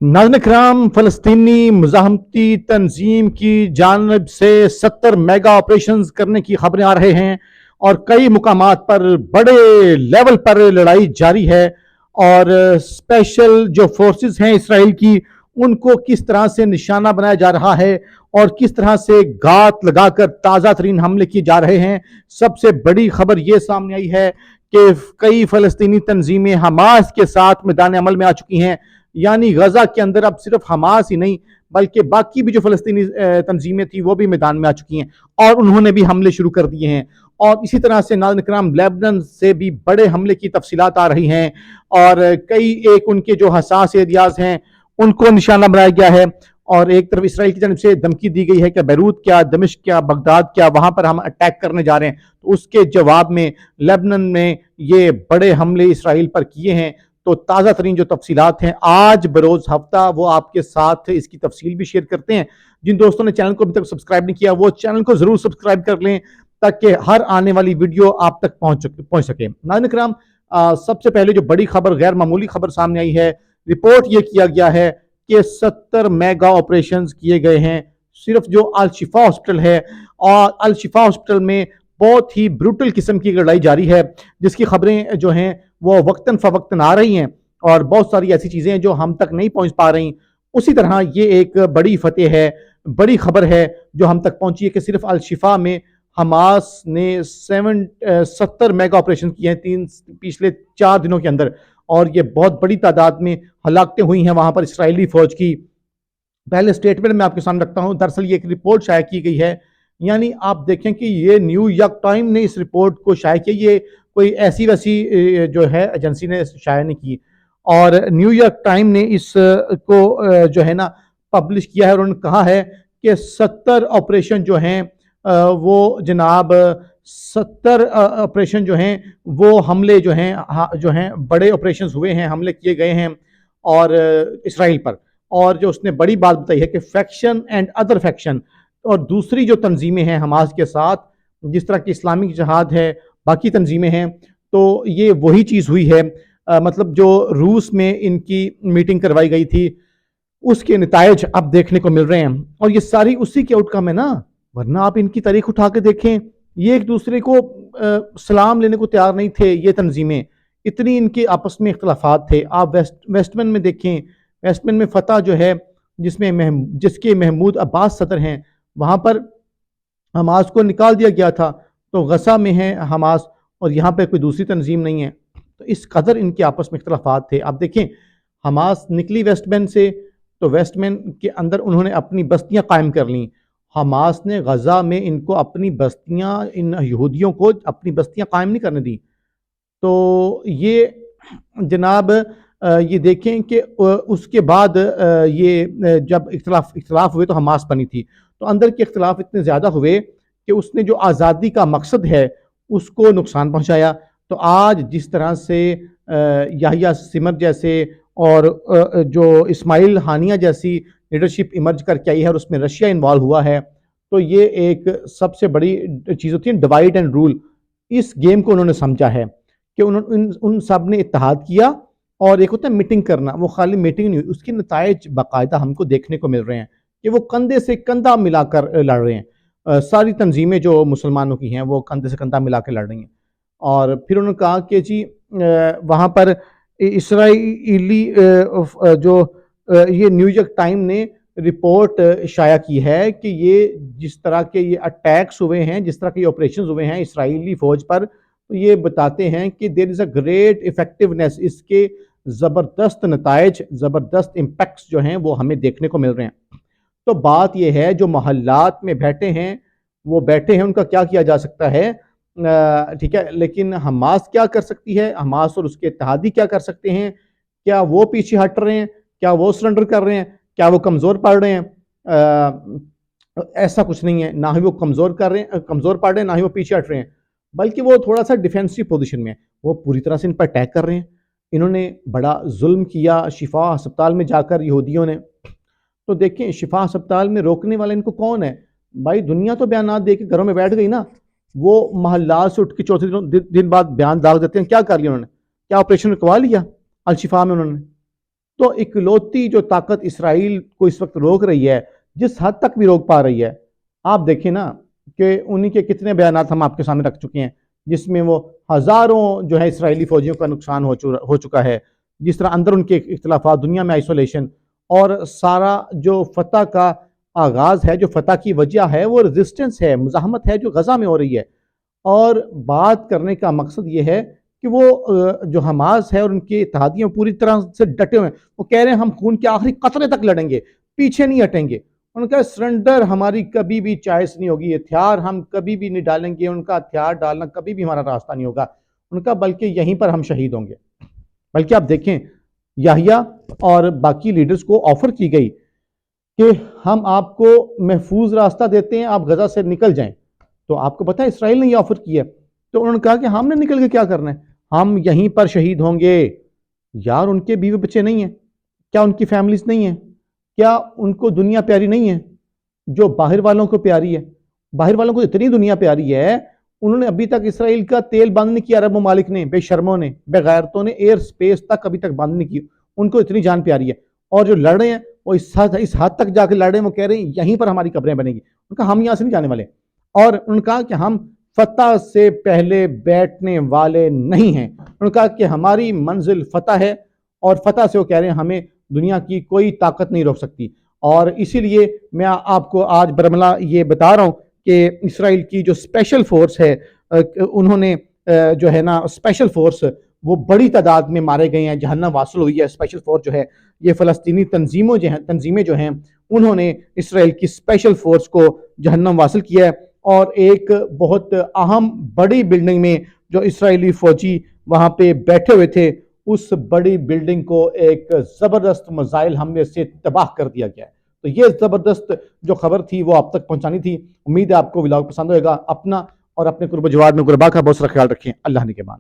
नाज़रीन इकराम, फ़लस्तीनी मुज़ाहमती तंजीम की जानिब से 70 मेगा ऑपरेशन करने की खबरें आ रहे हैं और कई मुकामात पर बड़े लेवल पर लड़ाई जारी है। और स्पेशल जो फोर्सेस हैं इसराइल की, उनको किस तरह से निशाना बनाया जा रहा है और किस तरह से घात लगाकर ताज़ा तरीन हमले किए जा रहे हैं। सबसे बड़ी खबर ये सामने आई है कि कई फ़लस्तीनी तंजीमें हमास के साथ मैदान अमल में आ चुकी हैं। यानी गजा के अंदर अब सिर्फ हमास ही नहीं बल्कि बाकी भी जो फ़लस्तीनी तंजीमें थी वो भी मैदान में आ चुकी हैं और उन्होंने भी हमले शुरू कर दिए हैं। और इसी तरह से नाज़रीन इकराम, लेबनान से भी बड़े हमले की तफसीलात आ रही हैं और कई एक उनके जो हसास एरियाज हैं उनको निशाना बनाया गया है। और एक तरफ इसराइल की जानब से धमकी दी गई है कि बैरूत क्या, दमिश्क क्या, बगदाद क्या, वहां पर हम अटैक करने जा रहे हैं। तो उसके जवाब में लेबनान में ये बड़े हमले इसराइल पर किए हैं। तो ताज़ा तरीन जो तफसीलात हैं आज बरोज़ हफ्ता, वो आपके साथ इसकी तफसील भी शेयर करते हैं। जिन दोस्तों ने चैनल को अभी तक सब्सक्राइब नहीं किया वो चैनल को ज़रूर सब्सक्राइब कर लें ताकि हर आने वाली वीडियो आप तक पहुंच सके। नाज़रीन इकराम, सबसे पहले जो बड़ी खबर, गैर मामूली खबर सामने आई है, रिपोर्ट ये किया गया है कि 70 मेगा ऑपरेशन किए गए हैं सिर्फ जो अल शिफा हॉस्पिटल है। और अल शिफा हॉस्पिटल में बहुत ही ब्रूटल किस्म की लड़ाई जारी है जिसकी खबरें जो हैं वो वक्तन फवक्तन आ रही हैं और बहुत सारी ऐसी चीज़ें हैं जो हम तक नहीं पहुंच पा रही। उसी तरह ये एक बड़ी फतेह है, बड़ी खबर है जो हम तक पहुंची है कि सिर्फ अल शिफा में हमास ने 70 मेगा ऑपरेशन किए हैं पिछले 4 दिनों के अंदर। और ये बहुत बड़ी तादाद में हलाकतें हुई हैं वहां पर इसराइली फौज की। पहले स्टेटमेंट में आपके सामने रखता हूं, दरअसल ये एक रिपोर्ट शाया की गई है। यानी आप देखें कि ये न्यूयॉर्क टाइम ने इस रिपोर्ट को शाया किया, ये कोई ऐसी वैसी जो है एजेंसी ने शाया नहीं की। और न्यूयॉर्क टाइम ने इस को जो है ना पब्लिश किया है और उन्होंने कहा है कि 70 ऑपरेशन जो हैं वो जनाब 70 ऑपरेशन जो हैं वो हमले जो हैं बड़े ऑपरेशन हुए हैं, हमले किए गए हैं और इसराइल पर। और जो उसने बड़ी बात बताई है कि फैक्शन एंड अदर फैक्शन और दूसरी जो तंजीमें हैं हमास के साथ, जिस तरह की इस्लामिक जिहाद है, बाकी तंजीमें हैं, तो ये वही चीज़ हुई है। मतलब जो रूस में इनकी मीटिंग करवाई गई थी उसके नतायज अब देखने को मिल रहे हैं और ये सारी उसी के आउटकम है ना। वरना आप इनकी तारीख उठा के देखें, ये एक दूसरे को सलाम लेने को तैयार नहीं थे। ये तंजीमें इतनी इनके आपस में इख्तलाफात थे। आप वेस्टमैन में देखें, वेस्टमैन में फतह जो है जिसके महमूद अब्बास सदर हैं, वहाँ पर हमास को निकाल दिया गया था। तो गसा में है हमास और यहाँ पे कोई दूसरी तंजीम नहीं है। तो इस कदर इनके आपस में इख्तलाफात थे। आप देखें, हमास निकली वेस्टमैन से तो वेस्टमैन के अंदर उन्होंने अपनी बस्तियाँ कायम कर लीं। हमास ने गजा में इनको अपनी बस्तियाँ, इन यहूदियों को अपनी बस्तियाँ कायम नहीं करने दी। तो ये जनाब ये देखें कि उसके बाद ये जब इख्तलाफ हुए तो हमास बनी थी। तो अंदर के इख्तलाफ इतने ज़्यादा हुए कि उसने जो आज़ादी का मकसद है उसको नुकसान पहुँचाया। तो आज जिस तरह से याहिया सिमर जैसे और जो इस्माइल हानिया जैसी लीडरशिप इमर्ज करके आई है और उसमें रशिया इन्वॉल्व हुआ है, तो ये एक सबसे बड़ी चीज़ होती है डिवाइड एंड रूल। इस गेम को उन्होंने समझा है कि उन सब ने इत्तेहाद किया और एक होता है मीटिंग करना, वो खाली मीटिंग नहीं हुई, उसके नतायज बाकायदा हमको देखने को मिल रहे हैं कि वो कंधे से कंधा मिलाकर लड़ रहे हैं। सारी तंजीमें जो मुसलमानों की हैं वो कंधे से कंधा मिला के लड़ रही हैं। और फिर उन्होंने कहा कि जी वहाँ पर इसराइली जो ये न्यूयॉर्क टाइम ने रिपोर्ट शाया की है कि ये जिस तरह के ये अटैक्स हुए हैं, जिस तरह के ऑपरेशन हुए हैं इसराइली फौज पर, तो ये बताते हैं कि there is a great effectiveness, इसके ज़बरदस्त नतायज, ज़बरदस्त इम्पैक्ट्स जो हैं वो हमें देखने को मिल रहे हैं। तो बात यह है जो मोहल्लात में बैठे हैं वो बैठे हैं, उनका क्या किया जा सकता है, ठीक है, लेकिन हमास क्या कर सकती है, हमास और उसके इत्तेहादी क्या कर सकते हैं? क्या वो पीछे हट रहे हैं? क्या वो सरेंडर कर रहे हैं? क्या वो कमज़ोर पड़ रहे हैं? ऐसा कुछ नहीं है। ना ही वो कमज़ोर पड़ रहे हैं, ना ही वो पीछे हट रहे हैं, बल्कि वो थोड़ा सा डिफेंसिव पोजीशन में है। वो पूरी तरह से इन पर अटैक कर रहे हैं। इन्होंने बड़ा जुल्म किया शिफा अस्पताल में जाकर यहूदियों ने। तो देखें, शिफा अस्पताल में रोकने वाला इनको कौन है? भाई दुनिया तो बयान दे के घरों में बैठ गई ना। वो महल्ला से उठ के चौथे दिन बाद बयान डाल देते हैं। क्या कर लिया उन्होंने? क्या ऑपरेशन रुकवा लिया अल शिफा में उन्होंने? تو اکلوتی جو طاقت اسرائیل کو اس وقت روک رہی ہے، جس حد تک بھی روک پا رہی ہے، آپ دیکھیں نا کہ انہی کے کتنے بیانات ہم آپ کے سامنے رکھ چکے ہیں، جس میں وہ ہزاروں جو ہے اسرائیلی فوجیوں کا نقصان ہو چکا ہے، جس طرح اندر ان کے اختلافات، دنیا میں آئسولیشن، اور سارا جو فتح کا آغاز ہے، جو فتح کی وجہ ہے، وہ ریزسٹنس ہے، مزاحمت ہے جو غزہ میں ہو رہی ہے۔ اور بات کرنے کا مقصد یہ ہے کہ وہ جو حماس ہے اور ان کے اتحادیوں پوری طرح سے ڈٹے ہوئے ہیں، وہ کہہ رہے ہیں ہم خون کے آخری قطرے تک لڑیں گے، پیچھے نہیں ہٹیں گے۔ ان کا سرنڈر ہماری کبھی بھی چوائس نہیں ہوگی، ہتھیار ہم کبھی بھی نہیں ڈالیں گے، ان کا ہتھیار ڈالنا کبھی بھی ہمارا راستہ نہیں ہوگا ان کا، بلکہ یہیں پر ہم شہید ہوں گے۔ بلکہ آپ دیکھیں یحییٰ اور باقی لیڈرز کو آفر کی گئی کہ ہم آپ کو محفوظ راستہ دیتے ہیں، آپ غزہ سے نکل جائیں۔ تو آپ کو پتہ ہے اسرائیل نے یہ آفر کی ہے، تو انہوں نے کہا کہ ہم نے نکل کے کیا کرنا ہے، ہم یہیں پر شہید ہوں گے۔ یار ان کے بیوی بچے نہیں ہیں کیا؟ ان کی فیملیز نہیں ہیں کیا؟ ان کو دنیا پیاری نہیں ہے جو باہر والوں کو پیاری ہے؟ باہر والوں کو اتنی دنیا پیاری ہے، انہوں نے ابھی تک اسرائیل کا تیل بند نہیں کیا، عرب ممالک نے، بے شرموں نے، بے غیرتوں نے ایئر سپیس تک ابھی تک بند نہیں کی، ان کو اتنی جان پیاری ہے۔ اور جو لڑ رہے ہیں وہ اس حد تک جا کے لڑ رہے ہیں، وہ کہہ رہے ہیں یہیں پر ہماری قبریں بنیں گی۔ ان کا ہم یہاں سے نہیں جانے والے، اور انہوں نے کہا کہ ہم فتح سے پہلے بیٹھنے والے نہیں ہیں۔ انہوں نے کہا کہ ہماری منزل فتح ہے، اور فتح سے وہ کہہ رہے ہیں ہمیں دنیا کی کوئی طاقت نہیں روک سکتی۔ اور اسی لیے میں آپ کو آج برملا یہ بتا رہا ہوں کہ اسرائیل کی جو اسپیشل فورس ہے، انہوں نے جو ہے نا اسپیشل فورس، وہ بڑی تعداد میں مارے گئے ہیں، جہنم واصل ہوئی ہے۔ اسپیشل فورس جو ہے یہ فلسطینی تنظیمیں جو ہیں انہوں نے اسرائیل کی اسپیشل فورس کو جہنم واصل کیا ہے، اور ایک بہت اہم بڑی بلڈنگ میں جو اسرائیلی فوجی وہاں پہ بیٹھے ہوئے تھے، اس بڑی بلڈنگ کو ایک زبردست میزائل حملے سے تباہ کر دیا گیا ہے۔ تو یہ زبردست جو خبر تھی وہ آپ تک پہنچانی تھی۔ امید ہے آپ کو ولاگ پسند ہوئے گا۔ اپنا اور اپنے قرب و جوار میں قربا کا بہت سارا خیال رکھیں۔ اللہ نگہبان۔